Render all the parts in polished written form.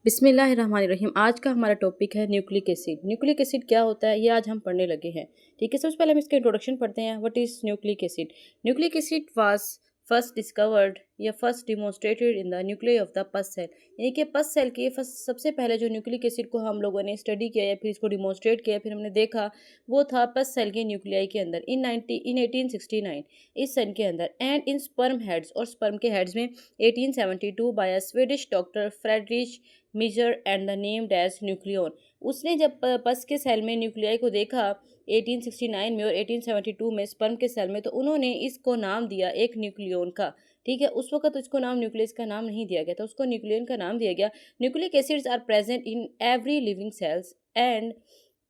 बिस्मिल्लाहिर्रहमानिर्रहीम। आज का हमारा टॉपिक है न्यूक्लिक एसिड। न्यूक्लिक एसिड क्या होता है ये आज हम पढ़ने लगे हैं। ठीक है, सबसे पहले हम इसका इंट्रोडक्शन पढ़ते हैं। What is nucleic acid? Nucleic acid was first discovered या first demonstrated in the nucleus of the pus cell. यानी कि पस सेल की फर्स्ट सबसे पहले जो न्यूक्लिक एसिड को हम लोगों ने स्टडी किया या फिर इसको डिमोन्स्ट्रेट किया, फिर हमने देखा, वो था पस सेल के न्यूक्लियाई के अंदर इन 1869 इस सन के अंदर। एंड इन स्पर्म हेड्स, और स्पर्म के हेड्स में 1872 by a Swedish doctor Friedrich Miescher and the named as nuclein. उसने जब पस के सेल में न्यूक्लियाई को देखा 1869 में और 1872 में स्पर्म के सेल में, तो उन्होंने इसको नाम दिया एक न्यूक्लियन का। ठीक है, उस वक्त उसको नाम न्यूक्लियस का नाम नहीं दिया गया था, उसको न्यूक्लियन का नाम दिया गया। Nucleic acids are present in every living cells and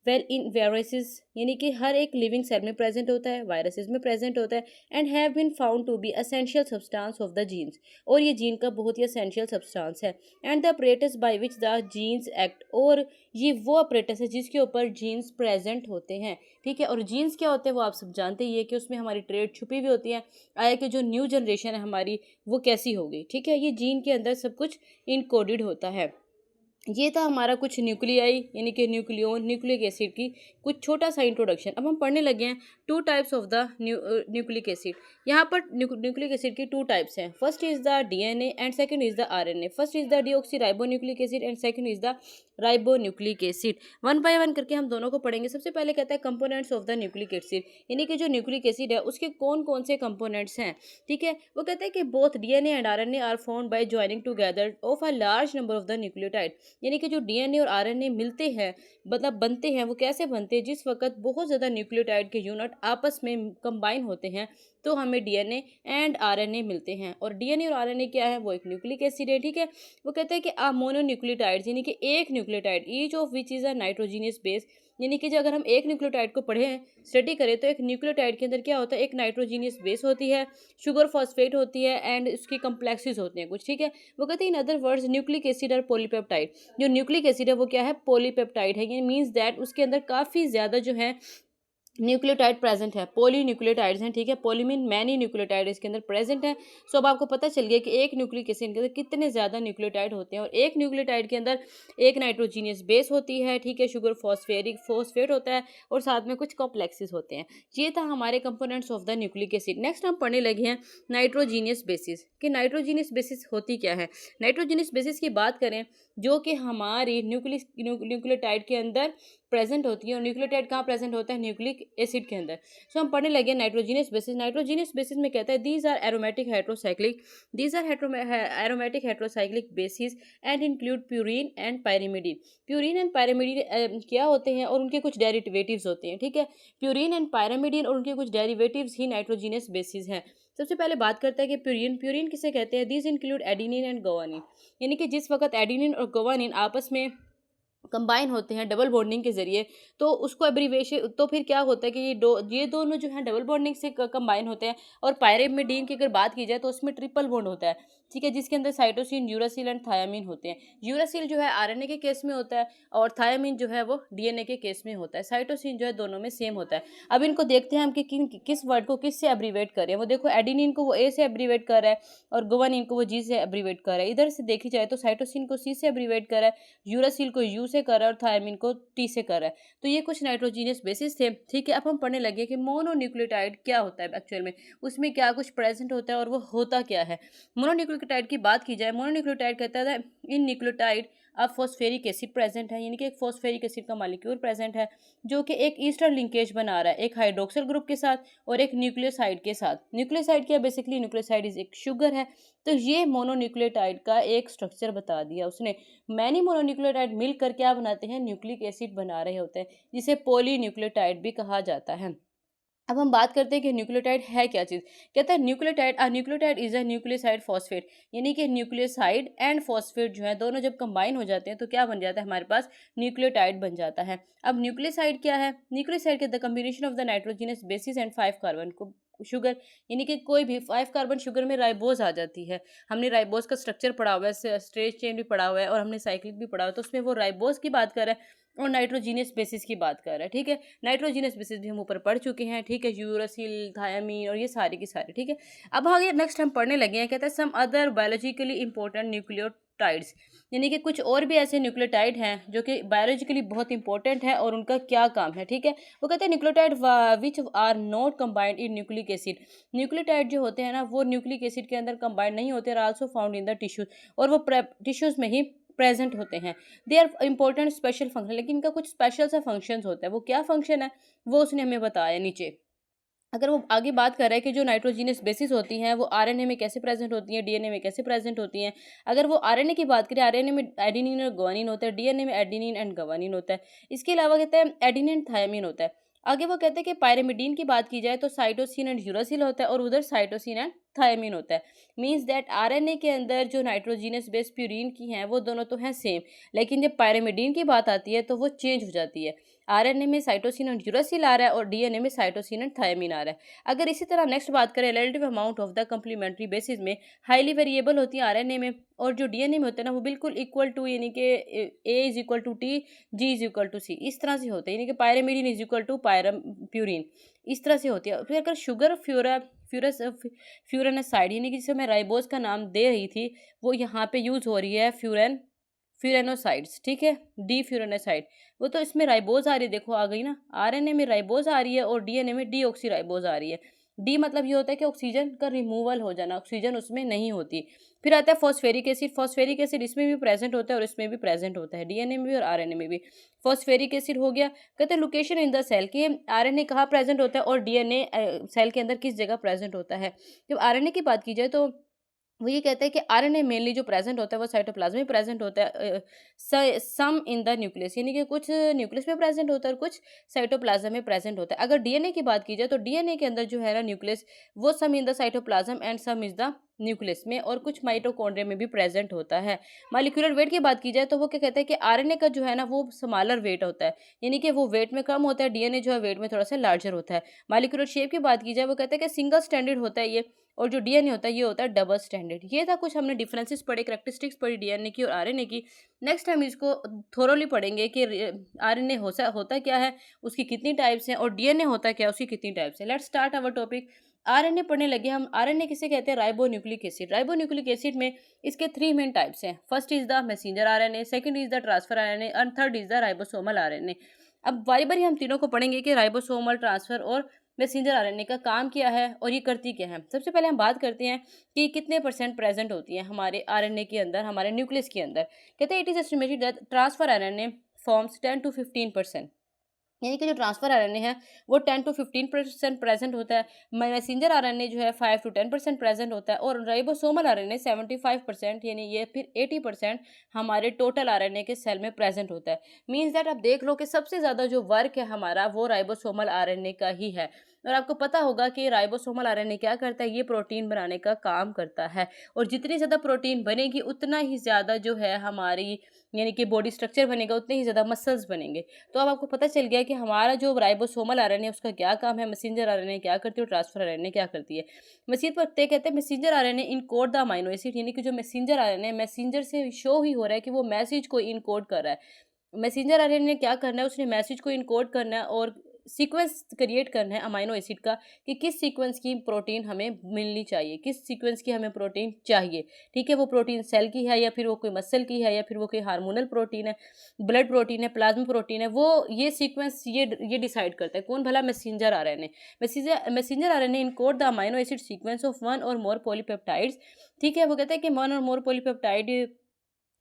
well in viruses, यानी कि हर एक लिविंग सेल में प्रेजेंट होता है, वायरसेस में प्रेजेंट होता है। And have been found to be essential substance of the genes, और ये जीन का बहुत ही एसेंशियल सब्सटेंस है। And the apparatus by which the genes act, और ये वो अपरेटस है जिसके ऊपर जीन्स प्रेजेंट होते हैं। ठीक है, और जीन्स क्या होते हैं वो आप सब जानते ही है कि उसमें हमारी ट्रेड छुपी हुई होती है। आया कि जो न्यू जनरेशन है हमारी वो कैसी होगी। ठीक है, ये जीन के अंदर सब कुछ इनकोडेड होता है। ये था हमारा कुछ न्यूक्लियाई यानी कि न्यूक्लियोन न्यूक्लिक एसिड की कुछ छोटा सा इंट्रोडक्शन। अब हम पढ़ने लगे हैं two types of the nucleic acid. यहाँ पर न्यूक्लिक एसिड की टू टाइप्स हैं। First is the DNA and second is the RNA. First is the deoxy ribo nucleic acid and second is the ribo nucleic acid. One by one करके हम दोनों को पढ़ेंगे। सबसे पहले कहता है components of the nucleic acid, यानी कि जो न्यूक्लिक एसिड है उसके कौन कौन से कंपोनेंट्स हैं। ठीक है, वो कहता है कि both DNA and RNA are found by joining together of a large number of the nucleotide. यानी कि जो डीएनए और आरएनए मिलते हैं, मतलब बनते हैं, वो कैसे बनते हैं, जिस वक्त बहुत ज़्यादा न्यूक्लियोटाइड के यूनिट आपस में कंबाइन होते हैं तो हमें डीएनए एंड आरएनए मिलते हैं। और डीएनए और आरएनए क्या है, वो एक न्यूक्लिक एसिड है। ठीक है, वो कहते हैं कि मोनोन्यूक्लियोटाइड्स, यानी कि एक nucleotide, each of which is a nitrogenous base. यानी कि जो अगर हम एक न्यूक्लियोटाइड को पढ़ें, स्टडी करें, तो एक न्यूक्लियोटाइड के अंदर क्या होता है, एक नाइट्रोजीनियस बेस होती है, शुगर फॉस्फेट होती है एंड उसके कम्प्लेक्सेस होते हैं कुछ। ठीक है, वो कहते हैं in other words nucleic acid और पॉलीपेप्टाइड। जो न्यूक्लिक एसिड है वो क्या है, पॉलीपेप्टाइड है। ये मीन्स दैट उसके अंदर काफ़ी ज़्यादा जो है न्यूक्लियोटाइड प्रेजेंट है, पॉली न्यूक्लियोटाइड्स हैं। ठीक है, पॉली मीन मैनी न्यूक्लियोटाइड इसके अंदर प्रेजेंट है। सो अब आपको पता चल गया कि एक न्यूक्लिक एसिड के अंदर कितने ज़्यादा न्यूक्लियोटाइड होते हैं, और एक न्यूक्लियोटाइड के अंदर एक नाइट्रोजीनियस बेस होती है। ठीक है, शुगर फॉस्फेट होता है और साथ में कुछ कॉम्प्लेक्सेस होते हैं। ये था हमारे components of the nucleic acid. Next हम पढ़ने लगे हैं नाइट्रोजीनियस बेसिस, कि नाइट्रोजीनियस बेसिस होती क्या है। नाइट्रोजीनियस बेसिस की बात करें, जो कि हमारी न्यूक्लियोटाइड के अंदर प्रेजेंट होती है। और न्यूक्लियोटाइड कहाँ प्रेजेंट होता है, न्यूक्लिक एसिड के अंदर। सो हम पढ़ने लगे नाइट्रोजीनियस बेसिस। नाइट्रोजीनियस बेसिस में कहता है these are aromatic heterocyclic, these are aromatic heterocyclic bases and include purine and pyrimidine. Purine and pyrimidine क्या होते हैं और उनके कुछ डेरिवेटिव्स होते हैं। ठीक है, प्यूरिन एंड पायरिमिडीन और उनके कुछ डेरिवेटिव्स ही नाइट्रोजीनियस बेसिस हैं। सबसे पहले बात करता है कि प्यूरिन किसे कहते हैं। These include adenine and guanine, यानी कि जिस वक्त एडिनिन और गोवानिन आपस में कंबाइन होते हैं डबल बॉन्डिंग के जरिए, तो उसको एब्रीवेशन, तो फिर क्या होता है कि ये दोनों जो है डबल बॉन्डिंग से कंबाइन होते हैं। और पायरिमिडीन की अगर बात की जाए तो उसमें ट्रिपल बॉन्ड होता है। ठीक है, जिसके अंदर साइटोसिन, यूरासिल एंड थायामीन होते हैं। यूरासिल जो है आरएनए के केस में होता है और थायामीन जो है वो डीएनए के केस में होता है। साइटोसिन जो है दोनों में सेम होता है। अब इनको देखते हैं हम कि किस वर्ड को किस से एब्रीवेट कर रहे हैं। वो देखो, एडिनिन को वो ए से एब्रीवेट कर रहा है और गुवानिन को वो जी से एब्रीवेट कर रहा है। इधर से देखी जाए तो साइटोसिन को सी से एब्रीवेट कर रहा है, यूरासिल को यू से कर रहा है और थायमिन को टी से कर रहा है। तो ये कुछ नाइट्रोजीनियस बेसिस थे। ठीक है, अब हम पढ़ने लगे कि मोनोन्यूक्लियोटाइड क्या होता है एक्चुअल में, उसमें क्या कुछ प्रेजेंट होता है और वो होता क्या है। मोनोन्यूक्लियोटाइड की बात की जाए, मोनोन्यूक्लियोटाइड कहता है इन न्यूक्लियोटाइड अब फॉस्फेरिक एसिड प्रेजेंट है, यानी कि एक फॉस्फेरिक एसिड का मॉलिक्यूल प्रेजेंट है जो कि एक ईस्टर लिंकेज बना रहा है, एक हाइड्रोक्सिल ग्रुप के साथ और एक न्यूक्लियोसाइड के साथ। न्यूक्लियोसाइड क्या, बेसिकली न्यूक्लियोसाइड इज एक शुगर है। तो ये मोनोन्यूक्लियोटाइड का एक स्ट्रक्चर बता दिया उसने। मैनी मोनोन्यूक्लियोटाइड मिलकर क्या बनाते हैं, न्यूक्लिक एसिड बना रहे होते हैं, जिसे पॉलीन्यूक्लियोटाइड भी कहा जाता है। अब हम बात करते हैं कि न्यूक्लियोटाइड है क्या चीज़। कहता है nucleotide is a nucleoside phosphate, यानी कि न्यूक्लियोसाइड एंड फॉस्फेट जो है दोनों जब कंबाइन हो जाते हैं तो क्या बन जाता है, हमारे पास न्यूक्लियोटाइड बन जाता है। अब न्यूक्लियोसाइड क्या है, न्यूक्लियोसाइड के the combination of the nitrogenous basis and 5 carbon को शुगर, यानी कि कोई भी 5 कार्बन शुगर में राइबोज आ जाती है। हमने राइबोज का स्ट्रक्चर पढ़ा हुआ है, स्ट्रेच चेन भी पढ़ा हुआ है और हमने साइक्लिक भी पढ़ा हुआ है, तो उसमें वो राइबोज की बात कर रहा है और नाइट्रोजीनियस बेसिस की बात कर रहा है। ठीक है, नाइट्रोजीनियस बेसिस भी हम ऊपर पढ़ चुके हैं। ठीक है, यूरासिल, थायामीन और ये सारे की सारे। ठीक है, अब आगे नेक्स्ट हम पढ़ने लगे हैं। कहता है some other biologically important polypeptides, यानी कि कुछ और भी ऐसे न्यूक्लियोटाइड हैं जो कि बायोलॉजिकली बहुत इंपॉर्टेंट है और उनका क्या काम है, ठीक है। वो कहते हैं nucleotide which are not combined in nucleic acid. Nucleotide जो होते हैं ना वो न्यूक्लिक एसिड के अंदर कंबाइंड नहीं होते, are also found in the tissues, और वो टिश्यूज में ही प्रेजेंट होते हैं। They are important special function, लेकिन इनका कुछ स्पेशल सा फंक्शंस होता है। वो क्या फंक्शन है वो उसने हमें बताया नीचे। अगर वो आगे बात कर रहा है कि जो नाइट्रोजीनियस बेसिस होती हैं वो आरएनए में कैसे प्रेजेंट होती हैं, डीएनए में कैसे प्रेजेंट होती हैं। अगर वो आरएनए की बात करें, आरएनए में एडेनिन और ग्वानिन होता है, डीएनए में एडेनिन एंड ग्वानिन होता है। इसके अलावा कहते हैं एडेनिन थायमिन होता है। आगे वो कहते हैं कि पायरिमिडीन की बात की जाए तो साइटोसिन एंड यूरासिल होता है और उधर साइटोसिन एंड थायमिन होता है। मीन्स दैट आरएनए के अंदर जो नाइट्रोजीनियस बेस प्यूरिन की हैं वो दोनों तो हैं सेम, लेकिन जब पायरिमिडीन की बात आती है तो वो चेंज हो जाती है। आरएनए में साइटोसिन एंड यूरासिल आ रहा है और डीएनए में साइटोसिन एंड थायमिन आ रहा है। अगर इसी तरह नेक्स्ट बात करें relative amount of the complementary basis में, हाईली वेरिएबल होती है आरएनए में, और जो डीएनए में होते हैं ना वो बिल्कुल इक्वल टू, यानी कि A is equal to T, G is equal to C, इस तरह से होते हैं, यानी कि पायरामिडीन इज इक्वल टू पायरम प्यूरिन, इस तरह से होती है। फिर अगर शुगर फ्यूरानासाइड, यानी कि जिसे मैं राइबोज का नाम दे रही थी, वो यहाँ पे यूज़ हो रही है फ्यूरेनोसाइड्स, ठीक है, डी फ्यूरेनोसाइड। वो तो इसमें राइबोज आ रही है, देखो आ गई ना, आरएनए में राइबोज आ रही है और डीएनए में डीऑक्सी राइबोज आ रही है। डी मतलब ये होता है कि ऑक्सीजन का रिमूवल हो जाना, ऑक्सीजन उसमें नहीं होती। फिर आता है फॉस्फेरिक एसिड। फॉस्फेरिक एसिड इसमें भी प्रेजेंट होता है और इसमें भी प्रेजेंट होता है, डीएनए में भी और आरएनए में भी। फॉस्फेरिक एसिड हो गया। कहते हैं लोकेशन इन द सेल, कि आरएनए कहाँ प्रेजेंट होता है और डीएनए सेल के अंदर किस जगह प्रेजेंट होता है। जब आरएनए की बात की जाए तो वो ये कहता है कि आरएनए मेनली जो प्रेजेंट होता है वो साइटोप्लाज्म में प्रेजेंट होता है, सम इन द न्यूक्लियस, यानी कि कुछ न्यूक्लियस में प्रेजेंट होता है और कुछ साइटोप्लाज्म में प्रेजेंट होता है। अगर डीएनए की बात की जाए तो डीएनए के अंदर जो है ना न्यूक्लियस, वो some in the cytoplasm and some is the nucleus में, और कुछ माइटोकॉन्ड्रिया में भी प्रेजेंट होता है। मॉलिक्यूलर वेट की बात की जाए तो वो क्या कहता है कि आरएनए का जो है ना वो स्मॉलर वेट होता है, यानी कि वो वेट में कम होता है, डीएनए जो है वेट में थोड़ा सा लार्जर होता है। मॉलिक्यूलर शेप की बात की जाए वो कहता है कि सिंगल स्टैंडर्ड होता है ये, और जो डीएनए होता है ये होता है डबल स्टैंडर्ड। ये था कुछ हमने डिफरेंसेस पढ़े, कैरेक्टरिस्टिक्स पढ़ी डीएनए की और आरएनए की। नेक्स्ट हम इसको थोरोली पढ़ेंगे कि आरएनए होता क्या है, उसकी कितनी टाइप्स हैं, और डीएनए होता क्या है, उसकी कितनी टाइप्स हैं। Let's start our topic. RNA पढ़ने लगे हम। आरएनए किसे कहते हैं? Ribonucleic acid. राइबोन्यूक्लिक एसिड में इसके 3 मेन टाइप्स हैं। First is the messenger RNA, second is the transfer RNA and third is the ribosomal RNA. अब बारी बारी हम तीनों को पढ़ेंगे कि राइबोसोमल, ट्रांसफर और मैसेंजर आरएनए का काम क्या है और ये करती क्या है। सबसे पहले हम बात करते हैं कि कितने परसेंट प्रेजेंट होती है हमारे आरएनए के अंदर, हमारे न्यूक्लियस के अंदर। कहते हैं it is estimated that transfer RNA forms 10 to 15%, यानी कि जो ट्रांसफर आरएनए है वो 10 to 15% प्रेजेंट होता है। मैसेंजर आरएनए जो है 5 to 10% प्रेजेंट होता है, और राइबोसोमल आरएनए 75%, यानी ये फिर 80% हमारे टोटल आरएनए के सेल में प्रेजेंट होता है। मीन्स दैट आप देख लो कि सबसे ज़्यादा जो वर्क है हमारा वो राइबोसोमल आरएनए का ही है। और आपको पता होगा कि राइबोसोमल आरएनए क्या करता है, ये प्रोटीन बनाने का काम करता है, और जितनी ज़्यादा प्रोटीन बनेगी उतना ही ज़्यादा जो है हमारी, यानी कि बॉडी स्ट्रक्चर बनेगा, उतने ही ज़्यादा मसल्स बनेंगे। तो अब आपको पता चल गया कि हमारा जो राइबोसोमल आरएनए है उसका क्या काम है, मैसेंजर आरएनए क्या करती है और ट्रांसफर आरएनए क्या करती है। मसीद पर कहते हैं messenger RNA encode the amino acid, यानी कि जो मैसेंजर आरएनए मैसेंजर से शो ही हो रहा है कि वो मैसेज को इनकोड कर रहा है। मैसेंजर आरएनए ने क्या करना है, उसने मैसेज को इनकोड करना है और सीक्वेंस क्रिएट करना है अमीनो एसिड का, कि किस सीक्वेंस की प्रोटीन हमें मिलनी चाहिए, किस सीक्वेंस की हमें प्रोटीन चाहिए। ठीक है, वो प्रोटीन सेल की है या फिर वो कोई मसल की है या फिर वो कोई हार्मोनल प्रोटीन है, ब्लड प्रोटीन है, प्लाज्मा प्रोटीन है, वो ये सीक्वेंस ये डिसाइड करता है। कौन भला? Messenger RNA. Messenger RNA encode the amino acid sequence of one और मोर पॉलीपेप्टाइड्स। ठीक है, वो कहते हैं कि वन और मोर पॉलीपेप्टाइड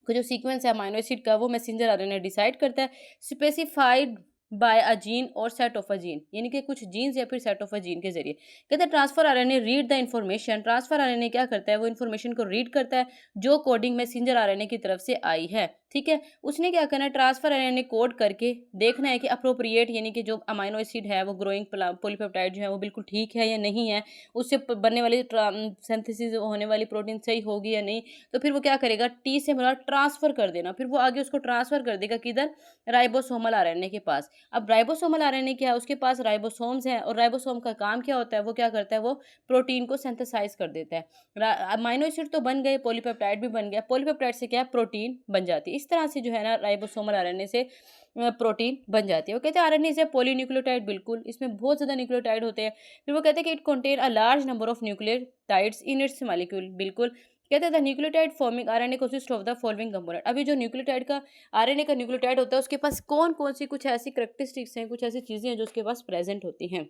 का जो सीक्वेंस है अमीनो एसिड का वो मैसेंजर आरएनए डिसाइड करता है, स्पेसिफाइड बाय अ जीन और सेट ऑफ अ जीन, यानी कि कुछ जीन्स या फिर सेट ऑफ अ जीन के जरिए। कहते हैं transfer RNA read the information. Transfer RNA क्या करता है, वो इन्फॉर्मेशन को रीड करता है जो कोडिंग मैसेंजर आरएनए की तरफ से आई है। ठीक है, उसने क्या करना है, ट्रांसफर आरएनए कोड करके देखना है कि अप्रोप्रिएट, यानी कि जो अमीनो एसिड है वो ग्रोइंग पॉलीपेप्टाइड जो है वो बिल्कुल ठीक है या नहीं है, उससे बनने वाली सिंथेसिस होने वाली प्रोटीन सही होगी या नहीं। तो फिर वो क्या करेगा, टी से मतलब ट्रांसफर कर देना, फिर वो आगे उसको ट्रांसफर कर देगा किधर, राइबोसोमल आरएनए के पास। अब राइबोसोमल आरएनए क्या है, उसके पास राइबोसोम्स हैं, और राइबोसोम का काम क्या होता है, वो क्या करता है, वो प्रोटीन को सिंथेसाइज कर देता है। अमीनो एसिड तो बन गए, पॉलीपेप्टाइड भी बन गया, पॉलीपेप्टाइड से क्या प्रोटीन बन जाती है। इस तरह से जो है ना राइबोसोमल आरएनए से प्रोटीन बन जाती है। वो कहते हैं आरएनए इज ए पॉलीन्यूक्लियोटाइड, बिल्कुल इसमें बहुत ज़्यादा न्यूक्लियोटाइड होते हैं। फिर वो कहते हैं कि it contain a large number of nucleotides in its molecule, बिल्कुल कहते हैं the nucleotide forming RNA consist of the following component. अभी जो न्यूक्लियोटाइड का आरएनए का न्यूक्लियोटाइड होता है उसके पास कौन कौन सी कुछ ऐसी करेक्टरिस्टिक्स हैं, कुछ ऐसी चीज़ें हैं जो उसके पास प्रेजेंट होती हैं।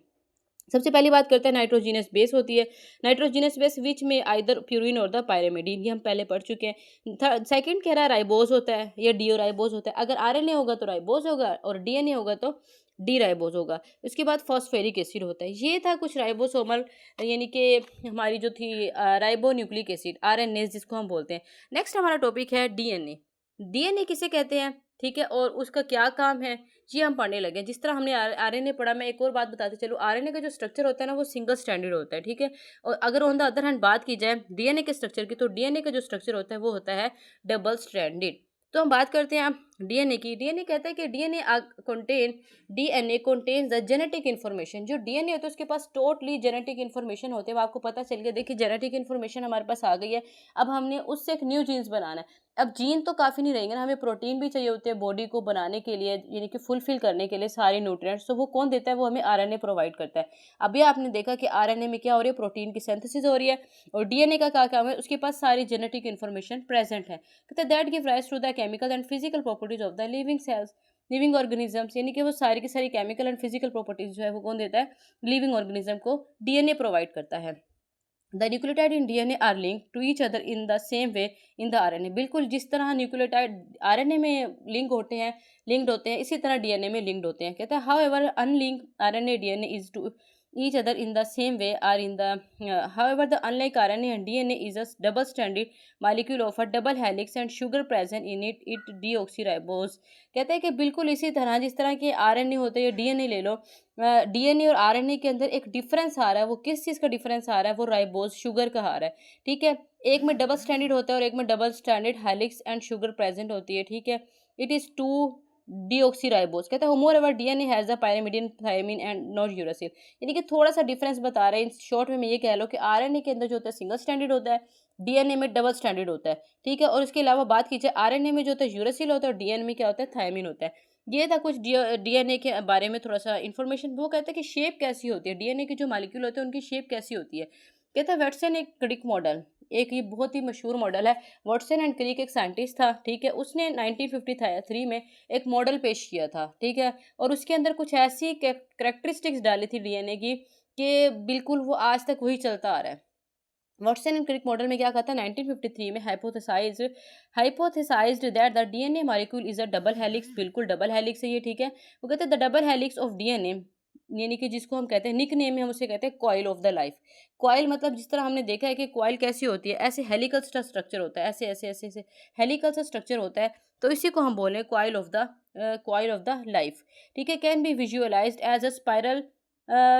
सबसे पहली बात करते हैं नाइट्रोजीनस बेस होती है। नाइट्रोजीनस बेस विच में आइदर प्यूरिन और द पायरिमिडीन, ये हम पहले पढ़ चुके हैं। सेकंड कह रहा है राइबोज होता है या डीओराइबोज होता है। अगर आरएनए होगा तो राइबोज होगा और डीएनए होगा तो डी राइबोज होगा। उसके बाद फॉस्फेरिक एसिड होता है। ये था कुछ राइबोसोमल यानी कि हमारी जो थी राइबो न्यूक्लिक एसिड आरएनए जिसको हम बोलते हैं। नेक्स्ट हमारा टॉपिक है डीएनए। डीएनए किसे कहते हैं, ठीक है, और उसका क्या काम है ये हम पढ़ने लगे। जिस तरह हमने आरएनए पढ़ा, मैं एक और बात बताते चलो, आरएनए का जो स्ट्रक्चर होता है ना वो सिंगल स्टैंडर्ड होता है, ठीक है। और अगर ऑन द अदर हैंड बात की जाए डीएनए के स्ट्रक्चर की, तो डीएनए का जो स्ट्रक्चर होता है वो होता है डबल स्ट्रैंडेड। तो हम बात करते हैं डीएनए की। डीएनए कहता है कि DNA contains the genetic information. जो डीएनए होता है उसके पास टोटली जेनेटिक इन्फॉर्मेशन होते हैं। वो आपको पता चल गया, देखिए जेनेटिक इन्फॉर्मेशन हमारे पास आ गई है, अब हमने उससे एक न्यू जीन्स बनाना है। अब जीन तो काफ़ी नहीं रहेंगे ना, हमें प्रोटीन भी चाहिए होते हैं बॉडी को बनाने के लिए, यानी कि फुलफिल करने के लिए सारे न्यूट्रिएंट्स। तो वो कौन देता है, वो हमें आरएनए प्रोवाइड करता है। अभी आपने देखा कि आरएनए में क्या हो रही है, प्रोटीन की सिंथेसिस हो रही है। और डीएनए का क्या काम है, उसके पास सारी जेनेटिक इन्फॉर्मेशन प्रेजेंट है। कहते हैं that give rise to the chemical and physical properties of the living cells, living organisms. यानी कि वो सारी की सारी केमिकल एंड फिजिकल प्रॉपर्टीज जो है वो कौन देता है, लिविंग ऑर्गेनिज्म को डीएनए प्रोवाइड करता है। The nucleotide in DNA are link to each other in the same way in the RNA. बिल्कुल जिस तरह न्यूक्लियोटाइड आरएनए में लिंक्ड होते हैं, इसी तरह डीएनए में लिंक्ड होते हैं। कहते हैं however unlike RNA DNA is to each other in the same way are in the however the unlike RNA and DNA is a double stranded molecule of a double helix and sugar present in it deoxyribose। कहते हैं कि बिल्कुल इसी तरह जिस तरह के RNA होते हैं, डीएनए ले लो, डीएनए और आरएनए के अंदर एक डिफरेंस आ रहा है। वो किस चीज़ का डिफरेंस आ रहा है, वो राइबोज शुगर का आ रहा है, ठीक है। एक में डबल स्टैंडर्ड होता है और एक में double standard helix and sugar present होती है, ठीक है। It is two deoxyribose. कहता है moreover DNA has the pyrimidine thymine and not uracil. यानी कि थोड़ा सा डिफरेंस बता रहे हैं। इन शॉर्ट में ये कह लो कि आरएनए के अंदर जो होता है सिंगल स्टैंडर्ड होता है, डीएनए में डबल स्टैंडर्ड होता है, ठीक है। और इसके अलावा बात की जाए आरएनए में जो होता है यूरासिल होता है और डीएनए में क्या होता है, थायमिन होता है। ये था कुछ डीएनए के बारे में थोड़ा सा इन्फॉर्मेशन। वो कहता है कि शेप कैसी होती है, डीएनए के जो मॉलिक्यूल होते हैं उनकी शेप कैसी होती है। कहता है वॉटसन एक क्रिक मॉडल, एक ये बहुत ही मशहूर मॉडल है। वॉटसन एंड क्रिक एक साइंटिस्ट था, ठीक है। उसने 1953 में एक मॉडल पेश किया था, ठीक है। और उसके अंदर कुछ ऐसी करेक्टरिस्टिक्स डाली थी डीएनए की कि बिल्कुल वो आज तक वही चलता आ रहा है। वॉटसन एंड क्रिक मॉडल में क्या कहा था, 1953 में hypothesized that the DNA molecule is a double helix. बिल्कुल डबल हेलिक्स है ये, ठीक है। वो कहते हैं the double helix of DNA, यानी कि जिसको हम कहते हैं निक नेम में हम उसे कहते हैं coil of the life. Coil मतलब जिस तरह हमने देखा है कि कॉइल कैसी होती है, ऐसे हेलिकल स्ट्रक्चर होता है, ऐसे ऐसे ऐसे ऐसे हेलिकल सा स्ट्रक्चर होता है। तो इसी को हम बोलें कॉइल ऑफ द लाइफ, ठीक है। Can be visualised as a spiral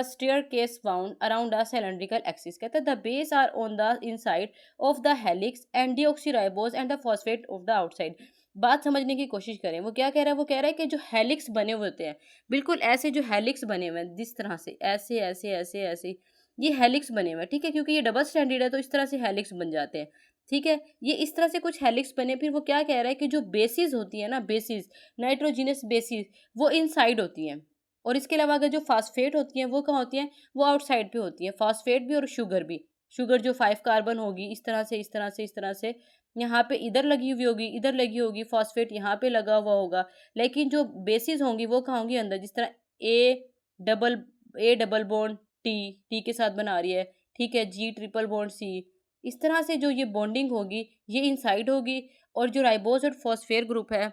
staircase wound around a cylindrical axis। कहता है the base are on the inside of the helix and deoxyribose and the phosphate of the outside। बात समझने की कोशिश करें, वो क्या कह रहा है, वो कह रहा है कि जो हेलिक्स बने हुए होते हैं, बिल्कुल ऐसे जो हेलिक्स बने हुए हैं जिस तरह से ऐसे ऐसे ऐसे ऐसे, ये हेलिक्स बने हुए हैं, ठीक है। क्योंकि ये डबल स्टैंडर्ड है तो इस तरह से हेलिक्स बन जाते हैं, ठीक है। ये इस तरह से कुछ हेलिक्स बने। फिर वो क्या कह रहा है कि जो बेसिस होती है ना, बेसिस नाइट्रोजीनस बेसिस, वो इनसाइड होती हैं। और इसके अलावा अगर जो फास्फेट होती हैं वो कहाँ होती हैं, वो आउटसाइड पे होती हैं। फास्फेट भी और शुगर भी। शुगर जो 5 कार्बन होगी, इस तरह से इस तरह से इस तरह से यहाँ पे इधर लगी हुई होगी, इधर लगी होगी, फास्फेट यहाँ पे लगा हुआ होगा। लेकिन जो बेसिस होंगी वो कहाँ होंगी, अंदर। जिस तरह ए डबल बॉन्ड टी के साथ बना रही है, ठीक है। जी ट्रिपल बॉन्ड सी, इस तरह से जो ये बॉन्डिंग होगी ये इनसाइड होगी। और जो राइबोज और फॉस्फेट ग्रुप है,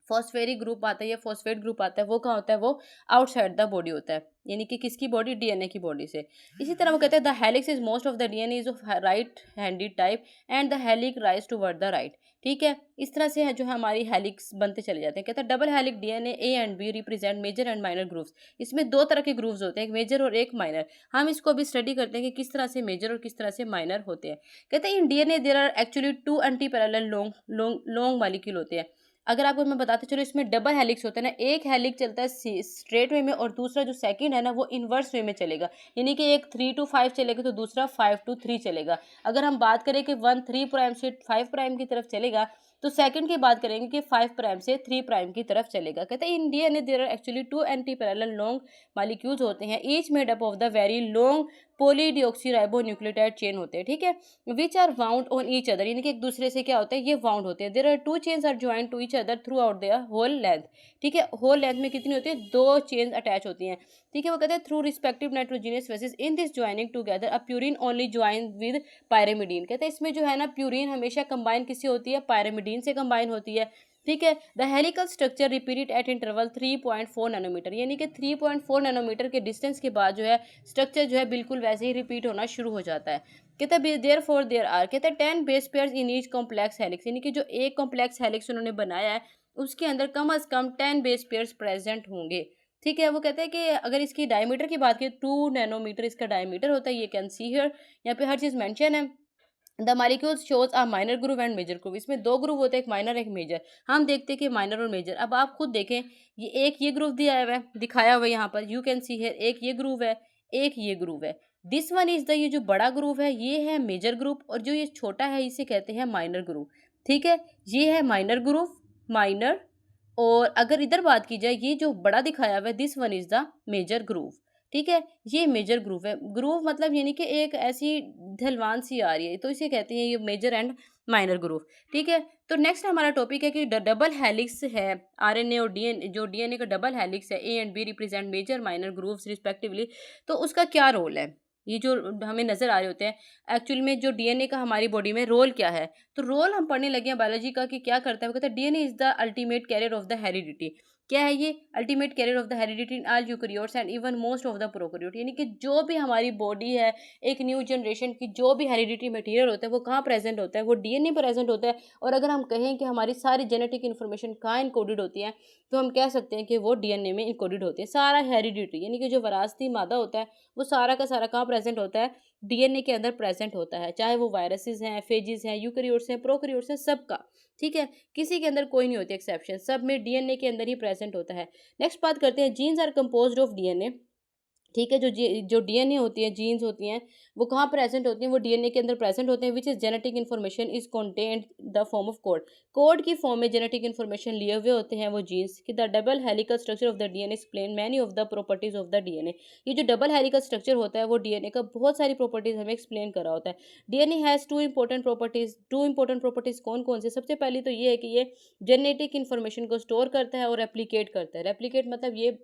फॉस्फेरिक ग्रुप आता है या फॉस्फेट ग्रुप आता है, वो कहाँ होता है, वो आउटसाइड द बॉडी होता है। यानी कि किसकी बॉडी, डीएनए की बॉडी से। इसी तरह वो कहते हैं the helix is most of the DNA is of right handed type and the हेलिक rise toward the right, ठीक है। इस तरह से है जो है हमारी हेलिक्स बनते चले जाते हैं। कहते हैं double helix DNA A and B represent major and minor groups. इसमें दो तरह के ग्रुप्स होते हैं, एक मेजर और एक माइनर। हम इसको अभी स्टडी करते हैं कि किस तरह से मेजर और किस तरह से माइनर होते हैं। कहते हैं in DNA there are actually 2 anti parallel long molecule होते हैं। अगर आपको मैं बताते चलो, इसमें डबल हेलिक्स होता है ना, एक हेलिक्स चलता है स्ट्रेट वे में और दूसरा जो सेकंड है ना वो इन्वर्स वे में चलेगा। यानी कि एक 3 to 5 चलेगा तो दूसरा 5 to 3 चलेगा। अगर हम बात करें कि 1 3 प्राइम से 5 प्राइम की तरफ चलेगा, तो सेकंड की बात करेंगे कि 5 प्राइम से 3 प्राइम की तरफ चलेगा। कहते हैं in DNA there are actually 2 anti parallel long molecules होते हैं, each made up of the very long polydeoxyribonucleotide chain होते हैं, ठीक है, which are wound on each other, यानी कि एक दूसरे से क्या होता है, ये वाउंड होते हैं। There are 2 chains are joint to each other throughout their whole length, ठीक है, होल लेंथ में कितनी होती है, 2 चेन्स अटैच होती हैं, ठीक है। वो कहते हैं through respective nitrogenous faces in this joining together a purine only join with pyrimidine, कहते हैं इसमें जो है ना प्यूरिन हमेशा कंबाइन किससे होती है, पायरेमिडीन से कंबाइन होती है, ठीक है। The helical structure repeat at interval 3.4 nanometre, यानी कि 3.4 नैनोमीटर के डिस्टेंस के बाद जो है स्ट्रक्चर जो है बिल्कुल वैसे ही रिपीट होना शुरू हो जाता है। कहते हैं देयर फॉर देयर आर, कहते हैं 10 base pairs in each complex helix, यानी कि जो एक कॉम्प्लेक्स हेलिक्स उन्होंने बनाया है उसके अंदर कम अज कम 10 बेस पेयर्स प्रेजेंट होंगे, ठीक है। वो कहते हैं कि अगर इसकी डायमीटर की बात करें 2 नैनोमीटर इसका डायमीटर होता है, ये कैन सी हियर, यहाँ पे हर चीज़ मेंशन है। The molecules shows a minor groove and major groove, इसमें 2 ग्रुव होते हैं, एक माइनर एक मेजर। हम देखते हैं कि माइनर और मेजर, अब आप खुद देखें, ये ग्रुव दिया हुआ है, दिखाया हुआ है यहाँ पर, यू कैन सी हियर, एक ये ग्रुव है, एक ये ग्रुव है। दिस वन इज द, ये जो बड़ा ग्रुव है ये है मेजर ग्रुव, और जो ये छोटा है इसे कहते हैं माइनर ग्रुव, ठीक है। ये है माइनर ग्रुव, माइनर, और अगर इधर बात की जाए ये जो बड़ा दिखाया हुआ है this one is the major groove, ठीक है, ये मेजर ग्रुव है। ग्रुव मतलब यानी कि एक ऐसी ढलवान सी आ रही है, तो इसे कहते हैं ये मेजर एंड माइनर ग्रुव, ठीक है। तो नेक्स्ट हमारा टॉपिक है कि डबल हेलिक्स है, आरएनए और डीएनए, जो डीएनए का डबल हेलिक्स है, A and B represent major minor grooves respectively, तो उसका क्या रोल है, ये जो हमें नजर आ रहे होते हैं एक्चुअल में जो डीएनए का हमारी बॉडी में रोल क्या है, तो रोल हम पढ़ने लगे हैं बायोलॉजी का कि क्या करता है। वो कहता है DNA is the ultimate carrier of the heredity, क्या है ये, ultimate carrier of the heredity in all eukaryotes and even most of the prokaryote, यानी कि जो भी हमारी बॉडी है, एक न्यू जनरेशन की जो भी हेरिडिटी मटेरियल होता है वो कहाँ प्रेजेंट होता है, वो डीएनए प्रेजेंट होता है। और अगर हम कहें कि हमारी सारी जेनेटिक इन्फॉर्मेशन कहाँ इनकोडेड होती है, तो हम कह सकते हैं कि वो डीएनए में इनकोडेड होती है। सारा हेरिडिटी यानी कि जो विरासती मादा होता है वो सारा का सारा कहाँ प्रेजेंट होता है, डीएनए के अंदर प्रेजेंट होता है, चाहे वो वायरसेस हैं, फेजिस हैं, यूकैरियोट्स हैं, प्रोकैरियोट्स हैं, सबका, ठीक है, किसी के अंदर कोई नहीं होती एक्सेप्शन, सब में डीएनए के अंदर ही प्रेजेंट होता है। नेक्स्ट बात करते हैं, genes are composed of DNA, ठीक है, जो डीएनए होती है, जीन्स होती हैं, वो कहाँ प्रेजेंट होती हैं, वो डीएनए के अंदर प्रेजेंट होते हैं, which is genetic information is contained the form of code, code की फॉर्म में जेनेटिक इन्फॉर्मेशन लिए हुए होते हैं वो जीन्स कि the double helical structure of the DNA explain many of the properties of the DNA, ये जो डबल हेलिकल स्ट्रक्चर होता है वो डीएनए का बहुत सारी प्रॉपर्टीज हमें एक्सप्लेन करा होता है। DNA has two important properties कौन कौन से, सबसे पहली तो ये है कि ये जेनेटिक इन्फॉर्मेशन को स्टोर करता है और रेप्लिकेट करता है। रेप्लिकेट मतलब ये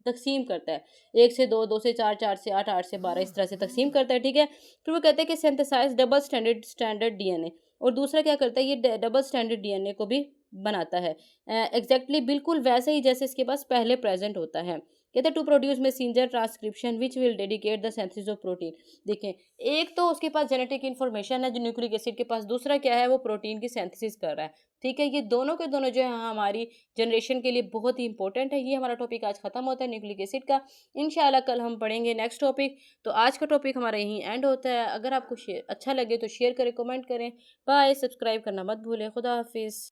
तकसीम करता है, 1 से 2, 2 से 4, 4 से 8, 8 से 12, इस तरह से तकसीम करता है, ठीक है। फिर वो कहते हैं कि सिंथेसाइज डबल स्टैंडर्ड डीएनए, और दूसरा क्या करता है, ये डबल स्टैंडर्ड डीएनए को भी बनाता है एग्जैक्टली बिल्कुल वैसे ही जैसे इसके पास पहले प्रेजेंट होता है। कहते हैं to produce messenger transcription which will dedicate the synthesis of protein. देखें, एक तो उसके पास जेनेटिक इन्फॉर्मेशन है जो न्यूक्लिक एसिड के पास, दूसरा क्या है, वो प्रोटीन की सिंथेसिस कर रहा है, ठीक है। ये दोनों के दोनों जो है हमारी जनरेशन के लिए बहुत ही इंपॉर्टेंट है। ये हमारा टॉपिक आज खत्म होता है न्यूक्लिक एसिड का, इंशाल्लाह कल हम पढ़ेंगे नेक्स्ट टॉपिक। तो आज का टॉपिक हमारा यहीं एंड होता है। अगर आपको अच्छा लगे तो शेयर करें, कमेंट करें, बाय, सब्सक्राइब करना मत भूलें। खुदा हाफिज़।